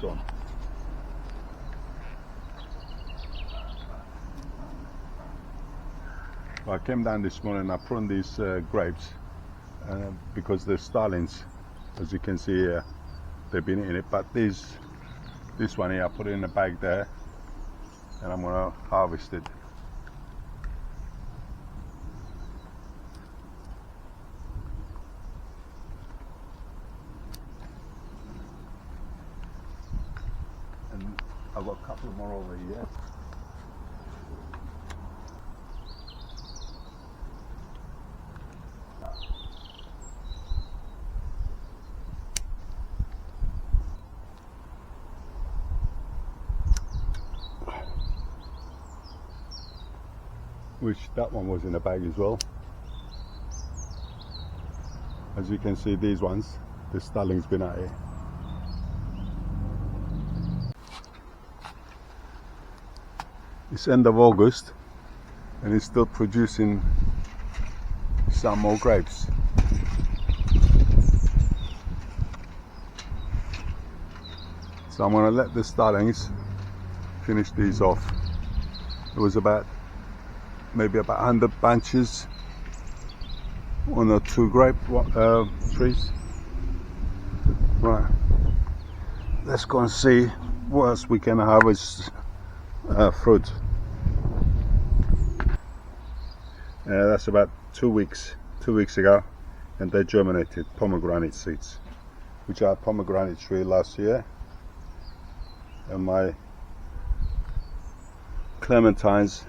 fruits on. I came down this morning, I pruned these grapes because they're starlings, as you can see here. They've been eating it, but this one here, I put it in a bag there and I'm gonna harvest it. And I've got a couple more over here. Which that one was in a bag as well. As you can see, these ones, the starling's been out here. It's end of August and it's still producing some more grapes. So I'm going to let the starlings finish these off. It was maybe about 100 bunches on the 2 grape trees. Right, let's go and see what else we can harvest fruit. That's about 2 weeks ago, and they germinated pomegranate seeds, which are pomegranate tree last year, and my clementines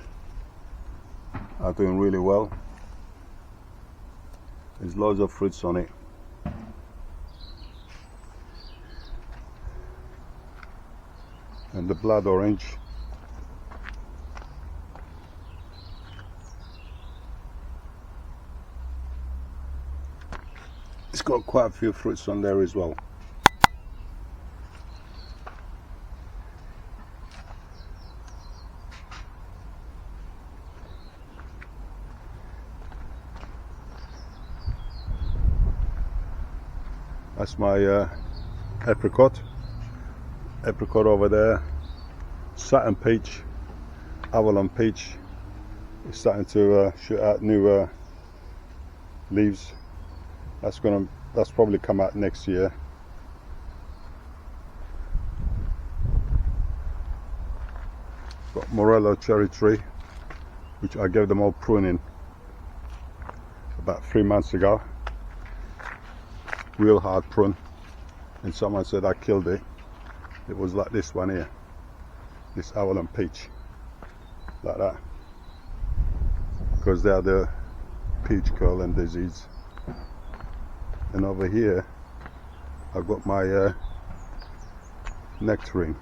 are doing really well. There's loads of fruits on it. And the blood orange, it's got quite a few fruits on there as well. That's my apricot over there. Satin peach, Avalon peach is starting to shoot out new leaves. That's probably come out next year. Got Morello cherry tree, which I gave them all pruning about 3 months ago. Real hard prune, and someone said I killed it. It was like this one here, this Avalon peach, like that, because they are the peach curl disease. And over here I've got my nectarine.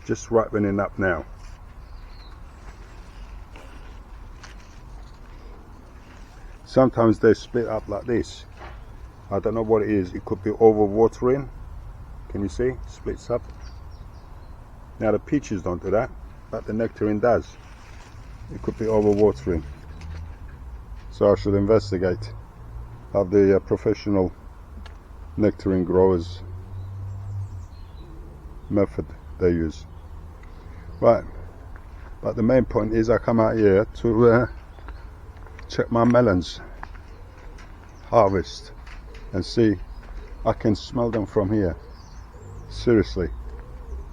Just ripening up now. Sometimes they split up like this. I don't know what it is. It could be over watering. Can you see? Splits up. Now the peaches don't do that, but the nectarine does. It could be over watering. So I should investigate. Have the professional nectarine growers method they use. Right, but the main point is I come out here to check my melons harvest and see. I can smell them from here. Seriously,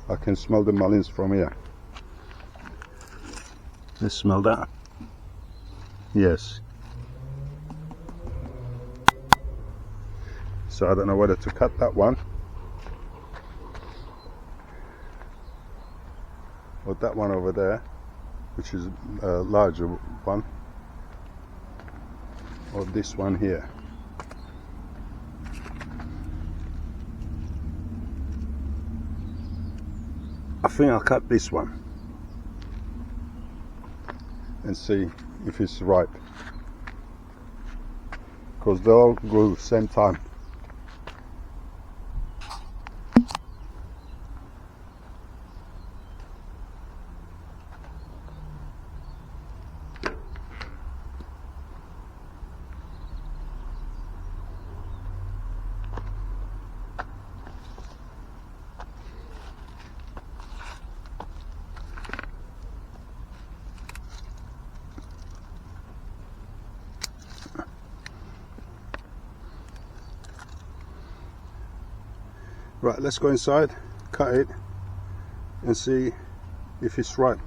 I can smell the melons from here. Let's smell that. Yes. So I don't know whether to cut that one or that one over there, which is a larger one, or this one here. I think I'll cut this one and see if it's ripe, because they all grew at the same time. Right, let's go inside, cut it and see if it's ripe.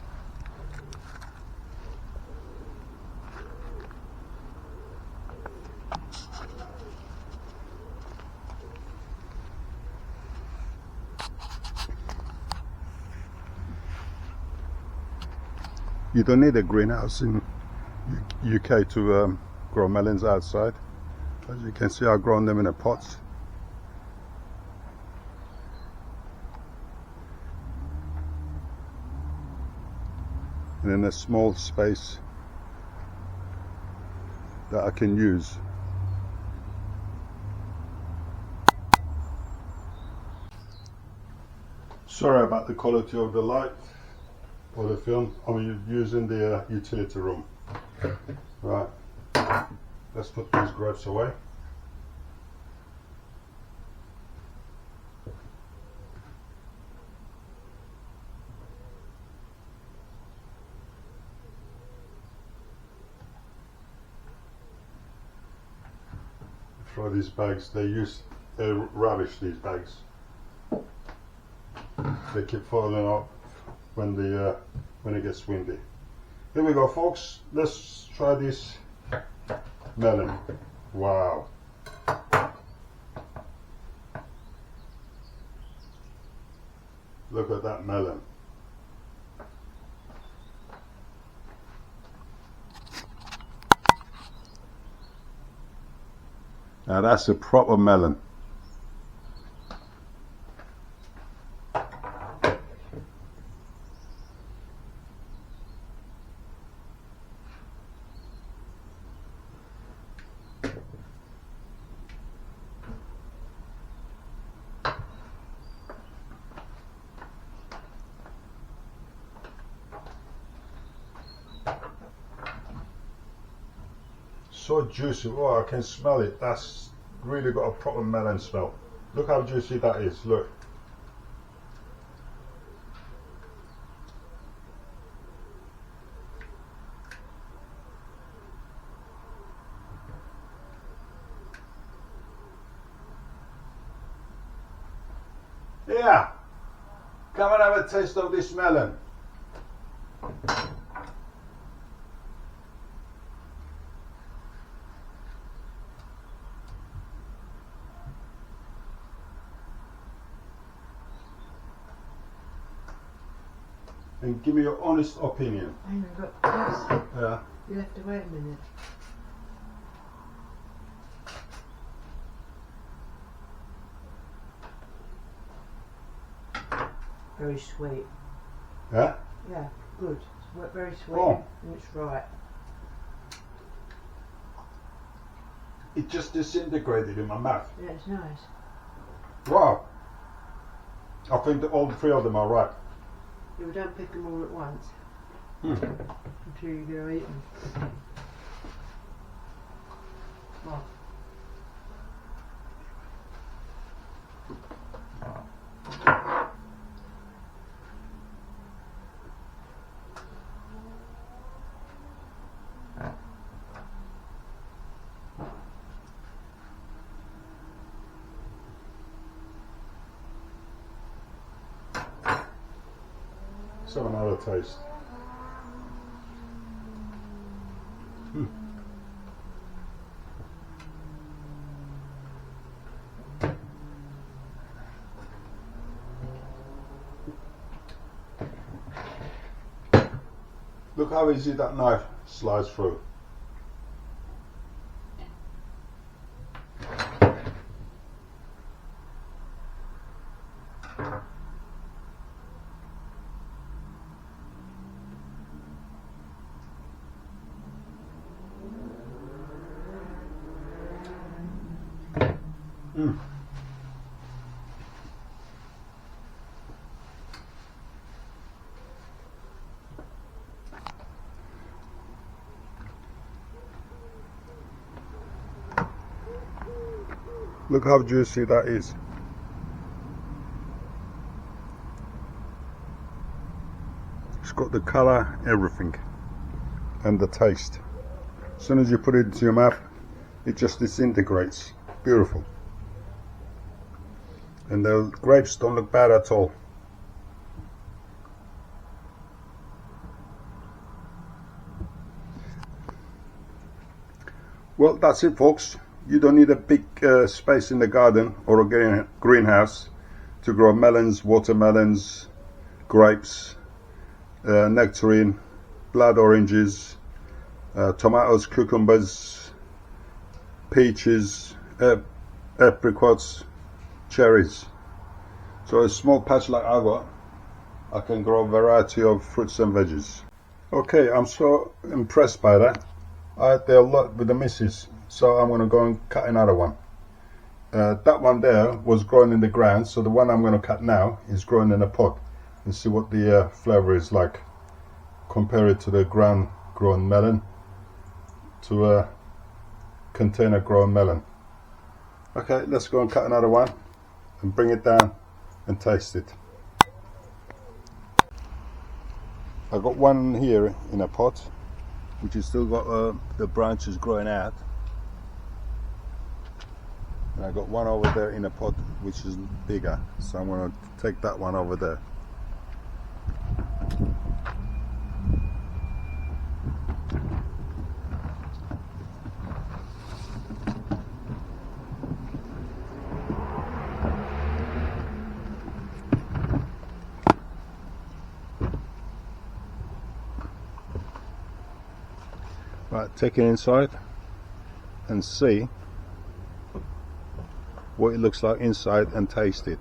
You don't need a greenhouse in UK to grow melons outside. As you can see, I've grown them in a pot. And in a small space that I can use. Sorry about the quality of the light or the film. I'm using the utility room. Right, let's put these grapes away. Throw these bags, they rubbish, these bags. They keep falling off when it gets windy. Here we go, folks. Let's try this melon. Wow. Look at that melon. Now that's a proper melon. So juicy. Oh, I can smell it. That's really got a proper melon smell. Look how juicy that is. Look. Yeah. Come and have a taste of this melon. And give me your honest opinion. Hang on, got this. Yeah. You have to wait a minute. Very sweet. Yeah? Yeah, good. It's very sweet and it's right. It just disintegrated in my mouth. Yeah, it's nice. Wow. I think that all three of them are right. You don't pick them all at once until you go eat them. Well. Let's have another taste. Look how easy that knife slides through. Look how juicy that is. It's got the colour, everything, and the taste. As soon as you put it into your mouth, it just disintegrates. Beautiful. and the grapes don't look bad at all. Well, that's it, folks. You don't need a big space in the garden or a greenhouse to grow melons, watermelons, grapes, nectarine, blood oranges, tomatoes, cucumbers, peaches, apricots, cherries. So a small patch like I got, I can grow a variety of fruits and veggies. Okay, I'm so impressed by that. I had there a lot with the missus, so I'm going to go and cut another one. That one there was growing in the ground, so the one I'm going to cut now is growing in a pot, and see what the flavor is like. Compare it to the ground grown melon, to a container grown melon. Okay, let's go and cut another one and bring it down and taste it. I got one here in a pot, which has still got the branches growing out, and I got one over there in a pot which is bigger, so I'm going to take that one over there. Right, take it inside and see what it looks like inside and taste it.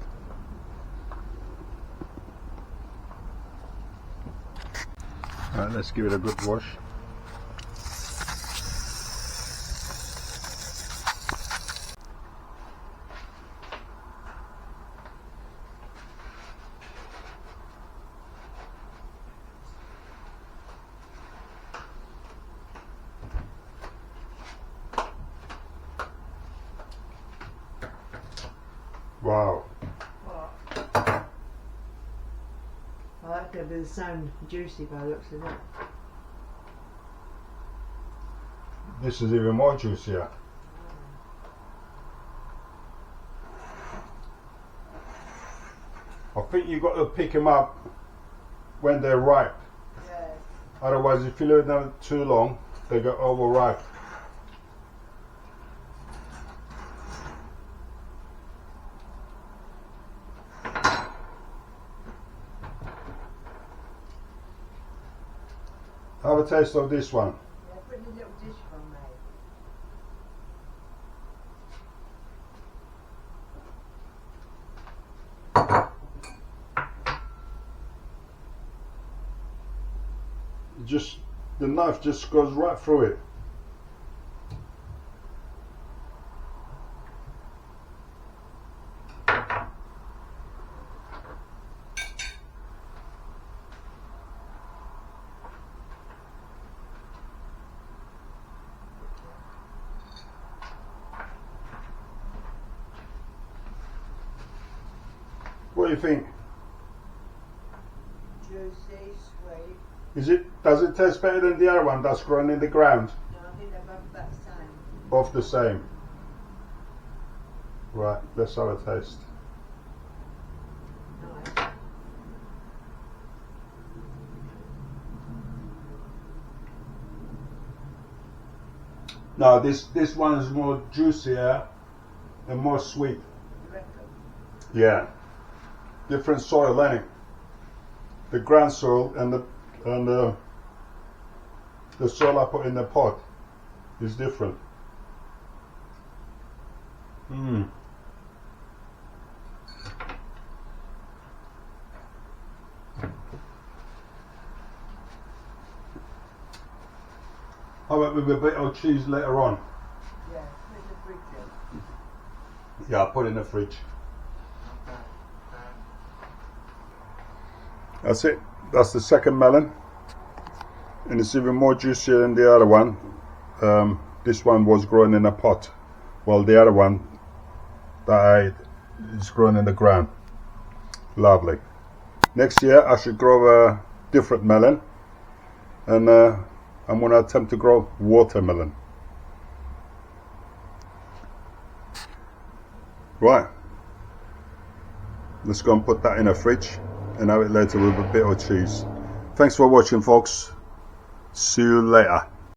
Right, let's give it a good wash. Wow. What? Well, that could be the sound juicy by the looks of it. This is even more juicier. I think you've got to pick them up when they're ripe. Yes. Otherwise, if you leave them too long, they get overripe. Have a taste of this one. Yeah, put in a little dish from me. Just the knife just goes right through it. What do you think? Juicy, sweet. Does it taste better than the other one that's grown in the ground? No, I think they're both about the same. Both the same. Right, let's have a taste. Nice. No, this one is more juicier and more sweet. You reckon? Yeah. Different soil, ain't it? The ground soil and the soil I put in the pot is different. How about with a bit of cheese later on? Yeah, put in the fridge then. Yeah, I'll put it in the fridge. That's it. That's the second melon, and it's even more juicier than the other one. This one was grown in a pot, while the other one that I ate is grown in the ground. Lovely. Next year I should grow a different melon, and I'm going to attempt to grow watermelon. Right. Let's go and put that in a fridge and have it later with a bit of cheese. Thanks for watching, folks. See you later.